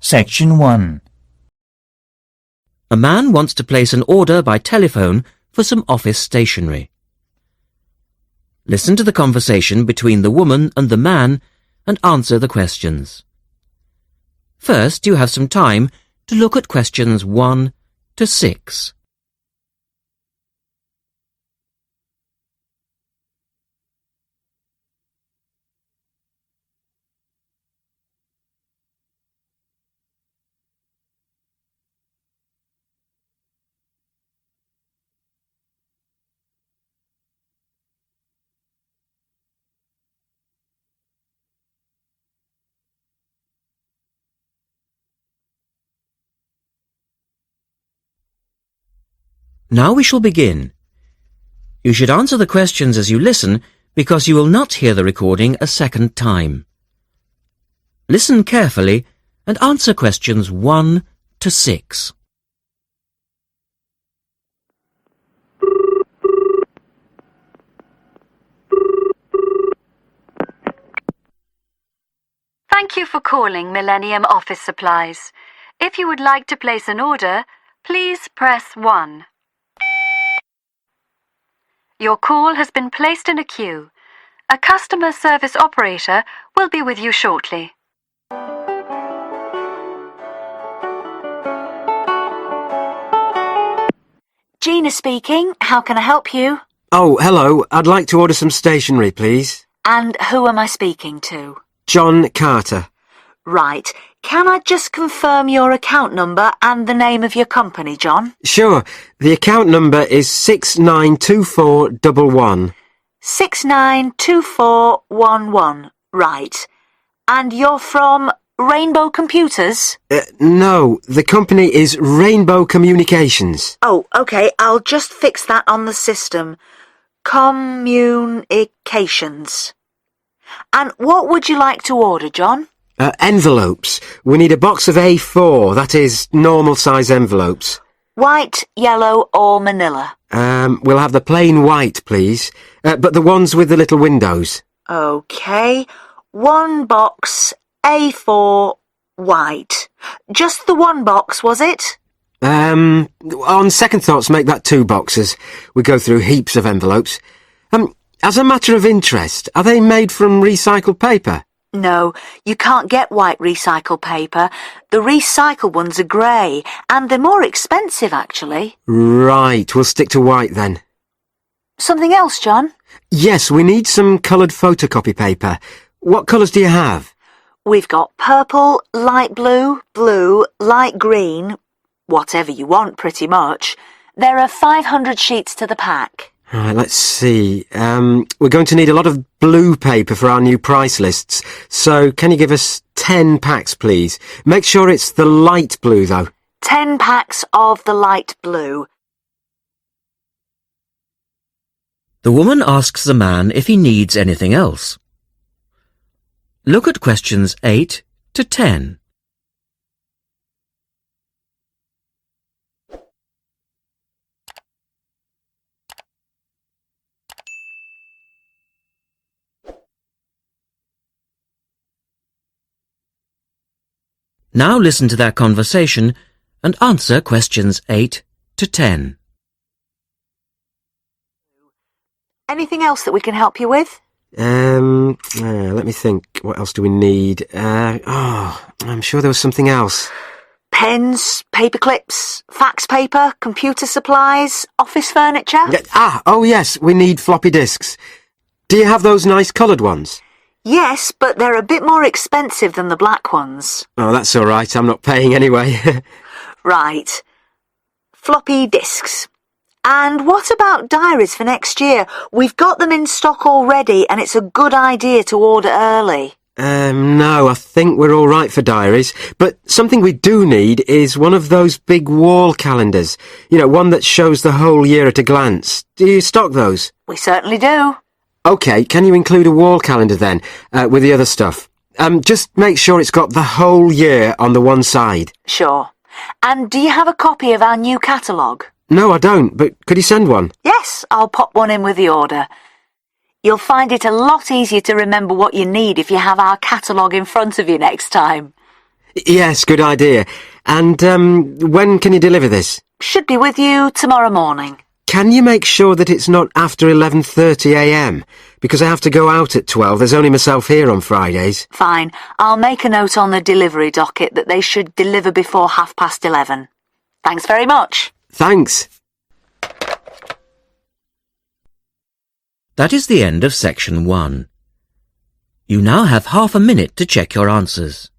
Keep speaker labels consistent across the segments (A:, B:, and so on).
A: Section 1.
B: A man wants to place an order by telephone for some office stationery. Listen to the conversation between the woman and the man and answer the questions. First, you have some time to look at questions 1 to 6. Now we shall begin. You should answer the questions as you listen because you will not hear the recording a second time. Listen carefully and answer questions 1 to 6.
C: Thank you for calling Millennium Office Supplies. If you would like to place an order, please press 1. Your call has been placed in a queue. A customer service operator will be with you shortly.
D: Gina speaking. How can I help you?
E: Oh, hello. I'd like to order some stationery, please.
D: And who am I speaking to?
E: John Carter.
D: Right. Can I just confirm your account number and the name of your company, John?
E: Sure. The account number is 692411.
D: 692411. Right. And you're from Rainbow Computers?
E: No, the company is Rainbow Communications.
D: Oh, OK. I'll just fix that on the system. Communications. And what would you like to order, John?
E: Envelopes. We need a box of A4, that is, normal size envelopes.
D: White, yellow or manila?
E: We'll have the plain white, please. But the ones with the little windows.
D: OK. 1 box, A4, white. Just the 1 box, was it?
E: On second thoughts, make that 2 boxes. We go through heaps of envelopes. As a matter of interest, are they made from recycled paper?
D: No, you can't get white recycled paper. The recycled ones are grey, and they're more expensive, actually.
E: Right, we'll stick to white then.
D: Something else, John?
E: Yes, we need some coloured photocopy paper. What colours do you have?
D: We've got purple, light blue, blue, light green, whatever you want, pretty much. There are 500 sheets to the pack.
E: Right, let's see. We're going to need a lot of blue paper for our new price lists, so can you give us 10 packs, please? Make sure it's the light blue, though.
D: 10 packs of the light blue.
B: The woman asks the man if he needs anything else. Look at questions 8 to 10. Now listen to that conversation and answer questions 8 to 10.
D: Anything else that we can help you with?
E: Let me think. What else do we need? I'm sure there was something else.
D: Pens, paper clips, fax paper, computer supplies, office furniture?
E: Oh yes, we need floppy disks. Do you have those nice coloured ones?
D: Yes, but they're a bit more expensive than the black ones.
E: Oh, that's all right. I'm not paying anyway.
D: Right. Floppy disks. And what about diaries for next year? We've got them in stock already, and it's a good idea to order early.
E: No, I think we're all right for diaries. But something we do need is one of those big wall calendars. You know, one that shows the whole year at a glance. Do you stock those?
D: We certainly do.
E: OK, can you include a wall calendar then, with the other stuff? Just make sure it's got the whole year on the one side.
D: Sure. And do you have a copy of our new catalogue?
E: No, I don't, but could you send one?
D: Yes, I'll pop one in with the order. You'll find it a lot easier to remember what you need if you have our catalogue in front of you next time.
E: Yes, good idea. And when can you deliver this?
D: Should be with you tomorrow morning.
E: Can you make sure that it's not after 11:30 a.m? Because I have to go out at 12. There's only myself here on Fridays.
D: Fine. I'll make a note on the delivery docket that they should deliver before 11:30. Thanks very much.
E: Thanks.
B: That is the end of section 1. You now have half a minute to check your answers.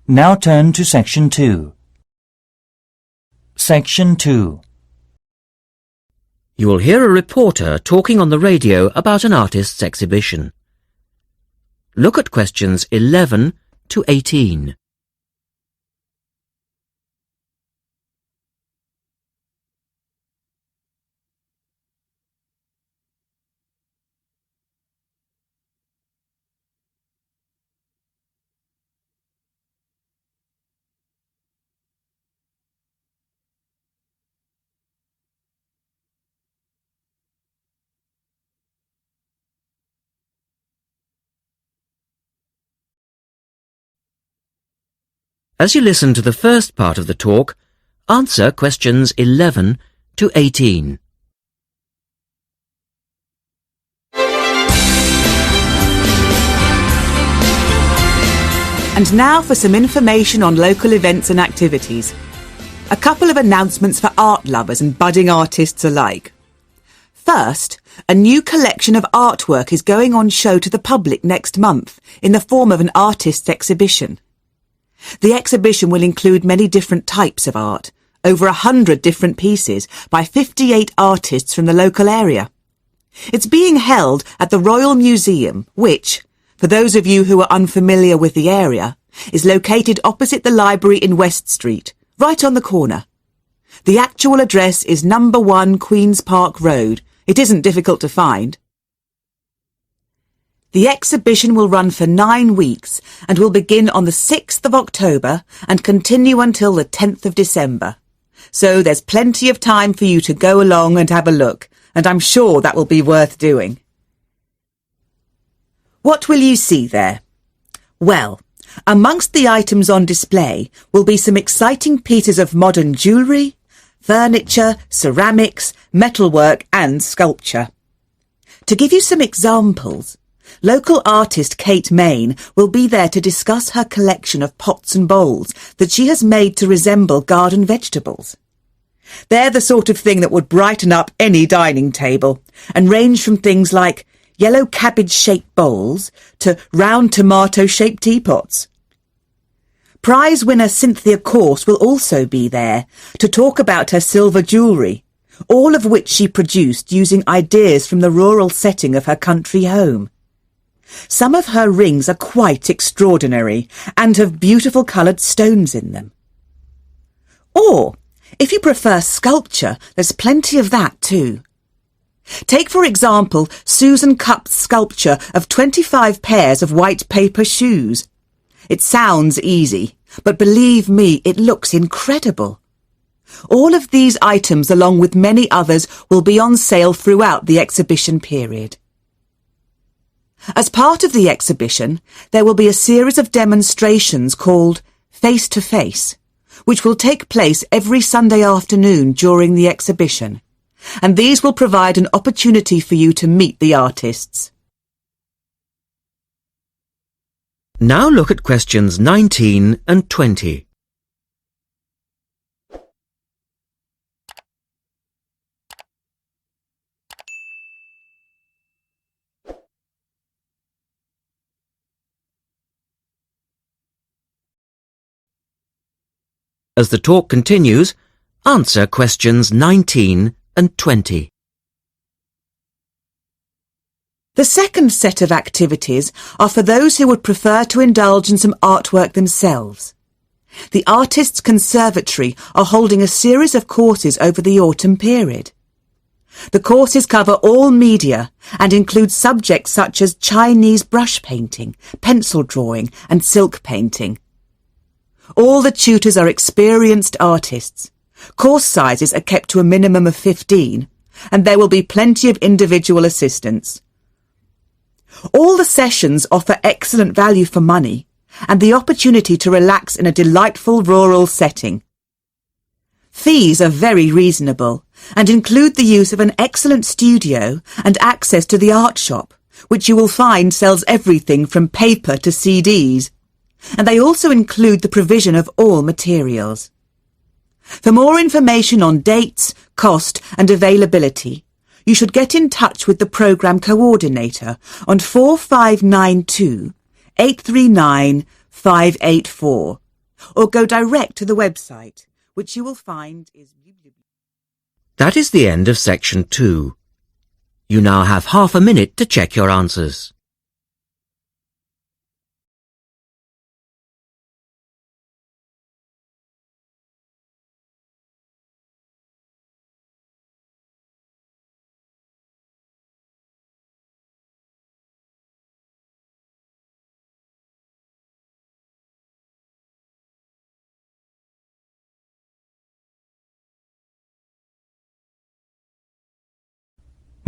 A: Now turn to Section 2. Section 2.
B: You will hear a reporter talking on the radio about an artist's exhibition. Look at questions 11 to 18. As you listen to the first part of the talk, answer questions 11 to 18.
F: And now for some information on local events and activities. A couple of announcements for art lovers and budding artists alike. First, a new collection of artwork is going on show to the public next month in the form of an artist's exhibition. The exhibition will include many different types of art, over 100 different pieces by 58 artists from the local area. It's being held at the Royal Museum, which, for those of you who are unfamiliar with the area, is located opposite the library in West Street, right on the corner. The actual address is number 1 Queen's Park Road. It isn't difficult to find. The exhibition will run for 9 weeks and will begin on the 6th of October and continue until the 10th of December. So there's plenty of time for you to go along and have a look, and I'm sure that will be worth doing. What will you see there? Well, amongst the items on display will be some exciting pieces of modern jewellery, furniture, ceramics, metalwork and sculpture. To give you some examples, local artist Kate Main will be there to discuss her collection of pots and bowls that she has made to resemble garden vegetables. They're the sort of thing that would brighten up any dining table and range from things like yellow cabbage-shaped bowls to round tomato-shaped teapots. Prize winner Cynthia Corse will also be there to talk about her silver jewellery, all of which she produced using ideas from the rural setting of her country home. Some of her rings are quite extraordinary and have beautiful coloured stones in them. Or, if you prefer sculpture, there's plenty of that too. Take, for example, Susan Cupp's sculpture of 25 pairs of white paper shoes. It sounds easy, but believe me, it looks incredible. All of these items, along with many others, will be on sale throughout the exhibition period. As part of the exhibition, there will be a series of demonstrations called Face to Face, which will take place every Sunday afternoon during the exhibition, and these will provide an opportunity for you to meet the artists.
B: Now look at questions 19 and 20. As the talk continues, answer questions 19 and 20.
F: The second set of activities are for those who would prefer to indulge in some artwork themselves. The Artists' Conservatory are holding a series of courses over the autumn period. The courses cover all media and include subjects such as Chinese brush painting, pencil drawing and silk painting. All the tutors are experienced artists. Course sizes are kept to a minimum of 15, and there will be plenty of individual assistance. All the sessions offer excellent value for money and the opportunity to relax in a delightful rural setting. Fees are very reasonable and include the use of an excellent studio and access to the art shop, which you will find sells everything from paper to CDs, and they also include the provision of all materials. For more information on dates, cost and availability, you should get in touch with the programme coordinator on 4592 839 584 or go direct to the website, which you will find is...
B: That is the end of section 2. You now have half a minute to check your answers.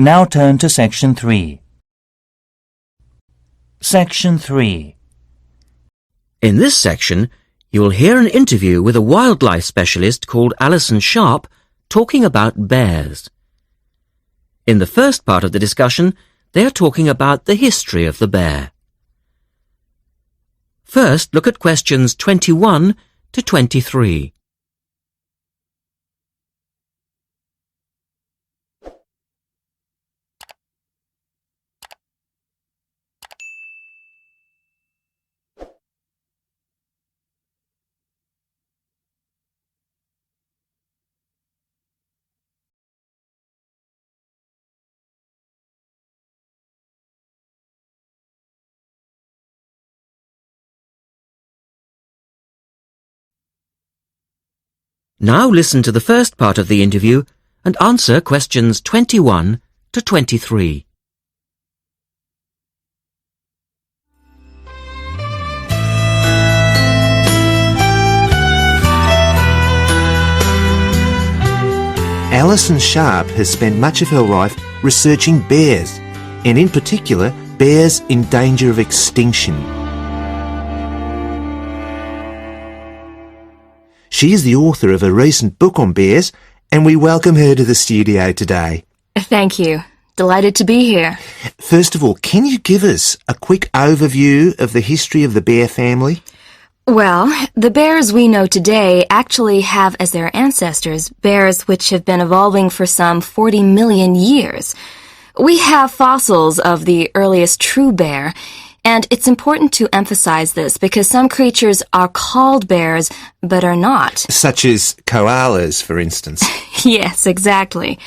A: Now turn to section 3. Section 3.
B: In this section, you will hear an interview with a wildlife specialist called Alison Sharp talking about bears. In the first part of the discussion, they are talking about the history of the bear. First, look at questions 21 to 23. Now listen to the first part of the interview and answer questions 21 to 23.
G: Alison Sharp has spent much of her life researching bears, and in particular, bears in danger of extinction. She is the author of a recent book on bears, and we welcome her to the studio today.
H: Thank you. Delighted to be here.
G: First of all, can you give us a quick overview of the history of the bear family?
H: Well, the bears we know today actually have as their ancestors bears which have been evolving for some 40 million years. We have fossils of the earliest true bear, and it's important to emphasize this because some creatures are called bears but are not.
G: Such as koalas, for instance.
H: Yes, exactly.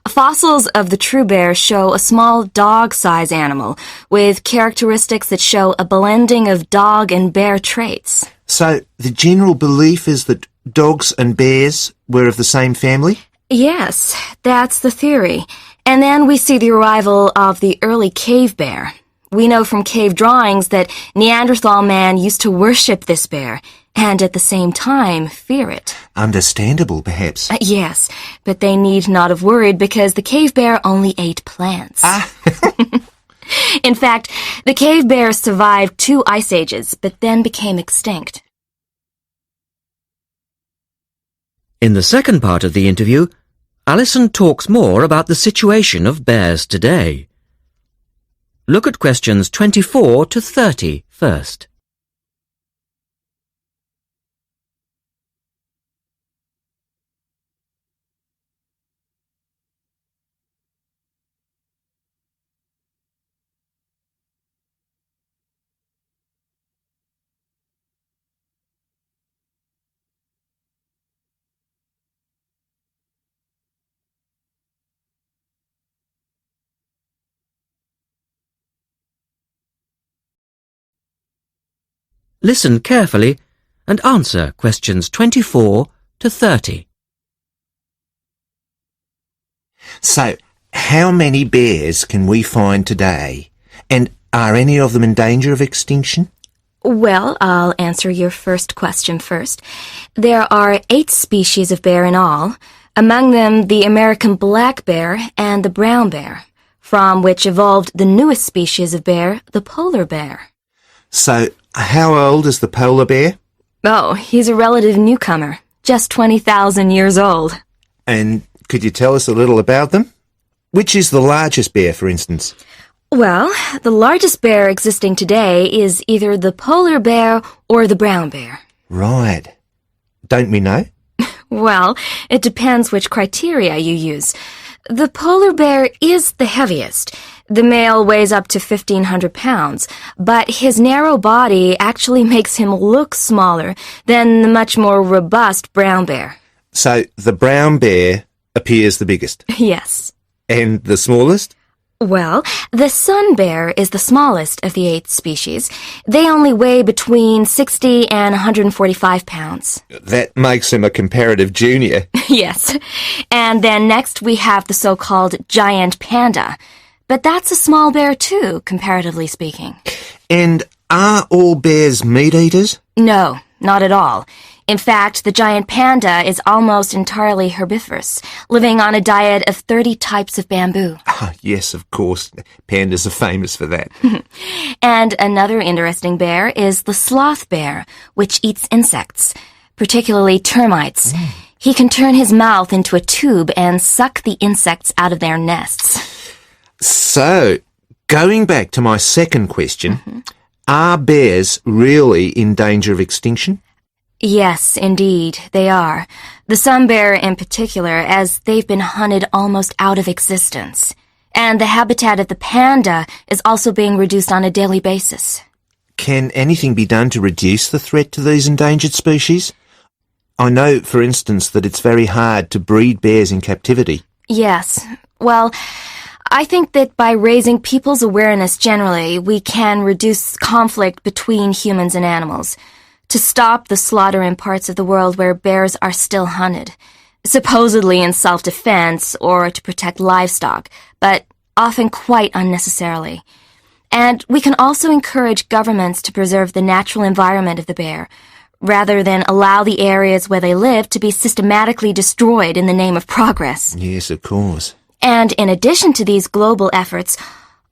H: Fossils of the true bear show a small dog-size animal with characteristics that show a blending of dog and bear traits.
G: So the general belief is that dogs and bears were of the same family?
H: Yes, that's the theory. And then we see the arrival of the early cave bear. We know from cave drawings that Neanderthal man used to worship this bear and at the same time fear it.
G: Understandable, perhaps.
H: Yes, but they need not have worried because the cave bear only ate plants. In fact, the cave bear survived 2 ice ages, but then became extinct.
B: In the second part of the interview, Alison talks more about the situation of bears today. Look at questions 24 to 30 first. Listen carefully and answer questions 24 to 30.
G: So, how many bears can we find today? And are any of them in danger of extinction?
H: Well, I'll answer your first question first. There are 8 species of bear in all, among them the American black bear and the brown bear, from which evolved the newest species of bear, the polar bear.
G: So, how old is the polar bear?
H: Oh, he's a relative newcomer, just 20,000 years old.
G: And could you tell us a little about them? Which is the largest bear, for instance?
H: Well, the largest bear existing today is either the polar bear or the brown bear.
G: Right. Don't we know?
H: Well, it depends which criteria you use. The polar bear is the heaviest. The male weighs up to 1,500 pounds, but his narrow body actually makes him look smaller than the much more robust brown bear.
G: So, the brown bear appears the biggest.
H: Yes.
G: And the smallest?
H: Well, the sun bear is the smallest of the 8 species. They only weigh between 60 and 145 pounds.
G: That makes him a comparative junior.
H: Yes. And then next we have the so-called giant panda. But that's a small bear too, comparatively speaking.
G: And are all bears meat eaters?
H: No, not at all. In fact, the giant panda is almost entirely herbivorous, living on a diet of 30 types of bamboo.
G: Ah, yes, of course. Pandas are famous for that.
H: And another interesting bear is the sloth bear, which eats insects, particularly termites. He can turn his mouth into a tube and suck the insects out of their nests.
G: So, going back to my second question, are bears really in danger of extinction?
H: Yes, indeed, they are. The sun bear in particular, as they've been hunted almost out of existence. And the habitat of the panda is also being reduced on a daily basis.
G: Can anything be done to reduce the threat to these endangered species? I know, for instance, that it's very hard to breed bears in captivity.
H: Yes. Well, I think that by raising people's awareness generally, we can reduce conflict between humans and animals, to stop the slaughter in parts of the world where bears are still hunted, supposedly in self-defense or to protect livestock, but often quite unnecessarily. And we can also encourage governments to preserve the natural environment of the bear, rather than allow the areas where they live to be systematically destroyed in the name of progress.
G: Yes, of course.
H: And in addition to these global efforts,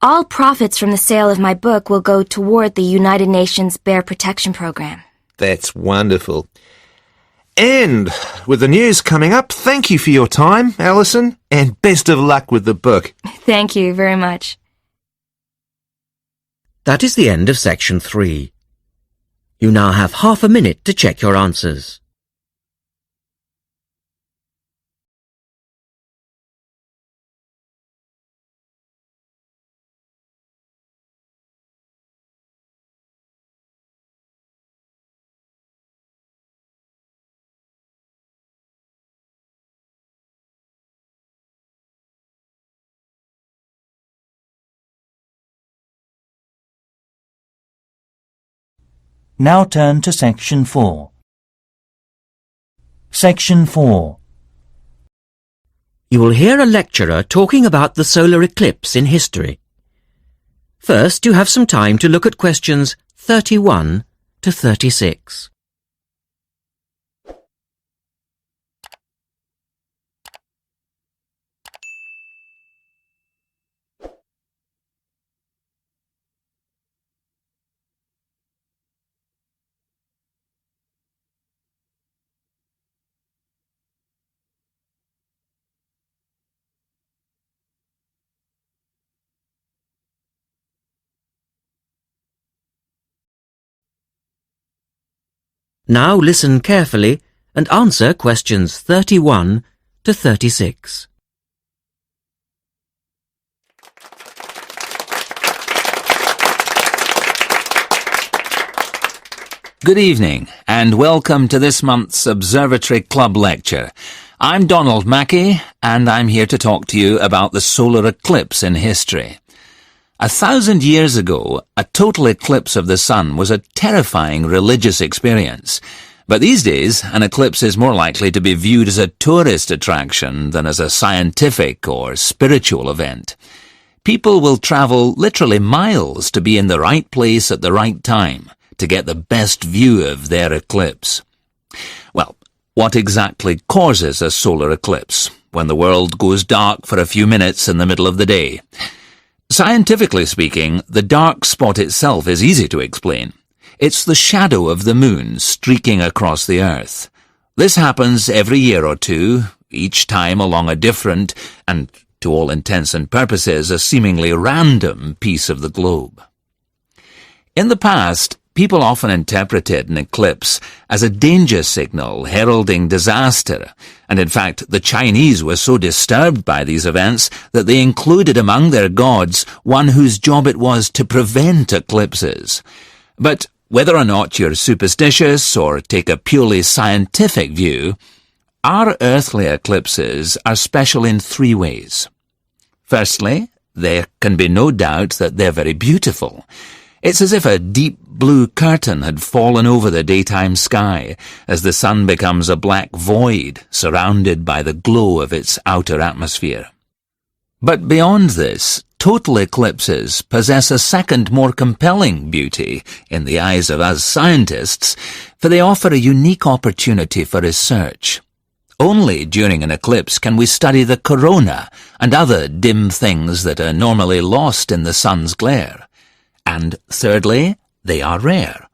H: all profits from the sale of my book will go toward the United Nations Bear Protection Program.
G: That's wonderful. And with the news coming up, thank you for your time, Alison, and best of luck with the book.
H: Thank you very much.
B: That is the end of section 3. You now have half a minute to check your answers.
A: Now turn to section 4. Section 4.
B: You will hear a lecturer talking about the solar eclipse in history. First, you have some time to look at questions 31 to 36. Now listen carefully and answer questions 31 to 36.
I: Good evening, and welcome to this month's Observatory Club lecture. I'm Donald Mackey, and I'm here to talk to you about the solar eclipse in history. 1,000 years ago, a total eclipse of the sun was a terrifying religious experience. But these days, an eclipse is more likely to be viewed as a tourist attraction than as a scientific or spiritual event. People will travel literally miles to be in the right place at the right time to get the best view of their eclipse. Well, what exactly causes a solar eclipse when the world goes dark for a few minutes in the middle of the day? Scientifically speaking, the dark spot itself is easy to explain. It's the shadow of the moon streaking across the Earth. This happens every year or two, each time along a different, and to all intents and purposes, a seemingly random piece of the globe. In the past, people often interpreted an eclipse as a danger signal heralding disaster, and in fact the Chinese were so disturbed by these events that they included among their gods one whose job it was to prevent eclipses. But whether or not you're superstitious or take a purely scientific view, our earthly eclipses are special in three ways. Firstly, there can be no doubt that they're very beautiful. It's as if a deep blue curtain had fallen over the daytime sky as the sun becomes a black void surrounded by the glow of its outer atmosphere. But beyond this, total eclipses possess a second, more compelling beauty in the eyes of us scientists, for they offer a unique opportunity for research. Only during an eclipse can we study the corona and other dim things that are normally lost in the sun's glare. And thirdly, they are rare.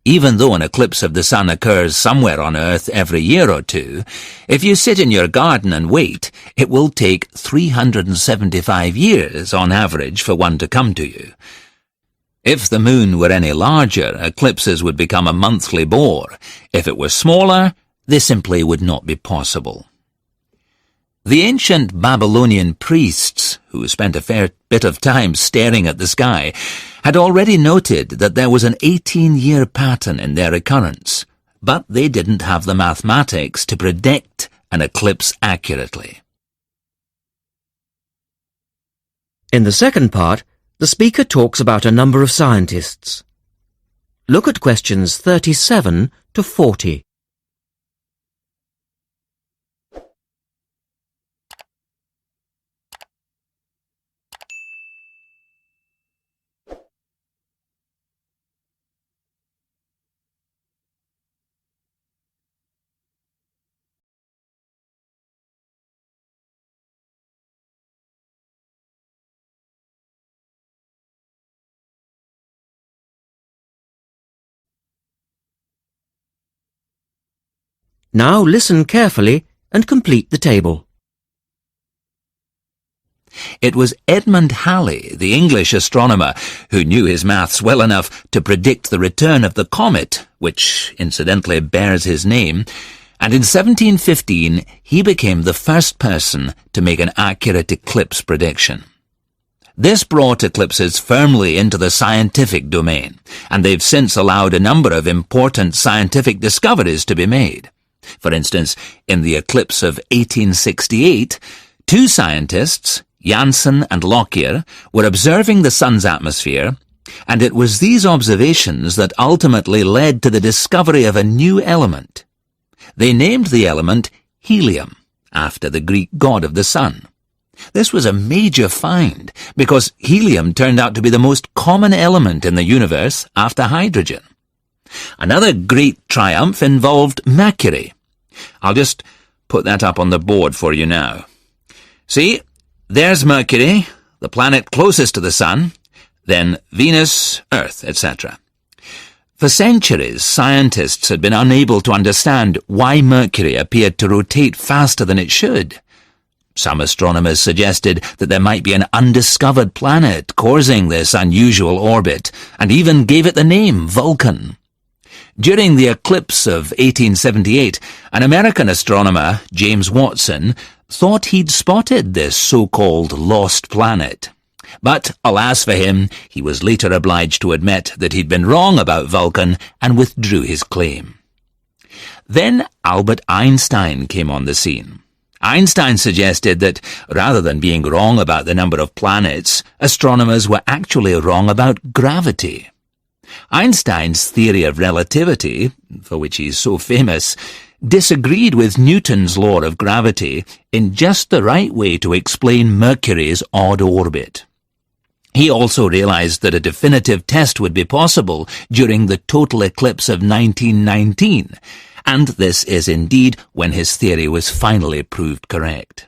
I: Even though an eclipse of the sun occurs somewhere on Earth every year or two, if you sit in your garden and wait, it will take 375 years on average for one to come to you. If the moon were any larger, eclipses would become a monthly bore. If it were smaller, they simply would not be possible. The ancient Babylonian priests, who spent a fair bit of time staring at the sky, had already noted that there was an 18-year pattern in their occurrence, but they didn't have the mathematics to predict an eclipse accurately.
B: In the second part, the speaker talks about a number of scientists. Look at questions 37 to 40. Now listen carefully and complete the table.
I: It was Edmund Halley, the English astronomer, who knew his maths well enough to predict the return of the comet, which incidentally bears his name, and in 1715 he became the first person to make an accurate eclipse prediction. This brought eclipses firmly into the scientific domain, and they've since allowed a number of important scientific discoveries to be made. For instance, in the eclipse of 1868, two scientists, Janssen and Lockyer, were observing the sun's atmosphere, and it was these observations that ultimately led to the discovery of a new element. They named the element helium, after the Greek god of the sun. This was a major find, because helium turned out to be the most common element in the universe after hydrogen. Another great triumph involved Mercury. I'll just put that up on the board for you now. See, there's Mercury, the planet closest to the sun, then Venus, Earth, etc. For centuries, scientists had been unable to understand why Mercury appeared to rotate faster than it should. Some astronomers suggested that there might be an undiscovered planet causing this unusual orbit, and even gave it the name Vulcan. During the eclipse of 1878, an American astronomer, James Watson, thought he'd spotted this so-called lost planet. But, alas for him, he was later obliged to admit that he'd been wrong about Vulcan and withdrew his claim. Then Albert Einstein came on the scene. Einstein suggested that, rather than being wrong about the number of planets, astronomers were actually wrong about gravity. Einstein's theory of relativity, for which he is so famous, disagreed with Newton's law of gravity in just the right way to explain Mercury's odd orbit. He also realized that a definitive test would be possible during the total eclipse of 1919, and this is indeed when his theory was finally proved correct.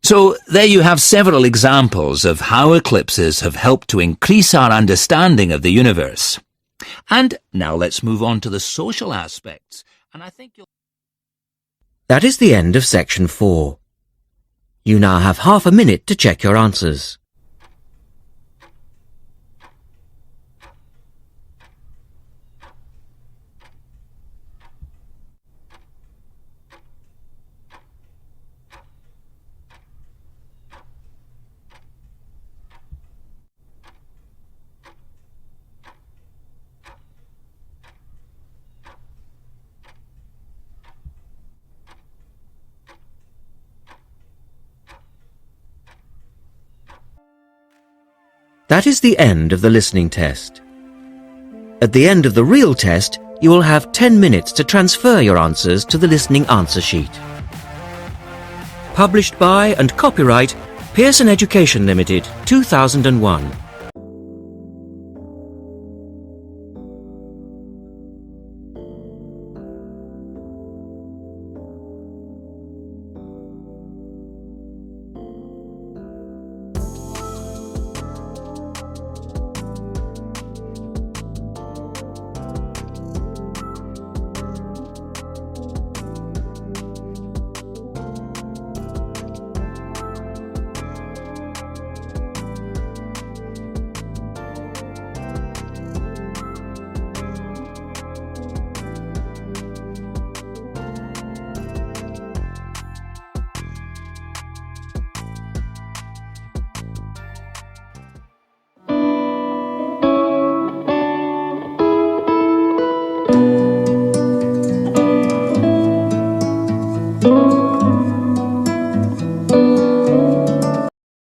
I: So there you have several examples of how eclipses have helped to increase our understanding of the universe. And now let's move on to the social aspects. And I think
B: That is the end of section 4. You now have half a minute to check your answers. That is the end of the listening test. At the end of the real test, you will have 10 minutes to transfer your answers to the listening answer sheet. Published by and copyright Pearson Education Limited, 2001.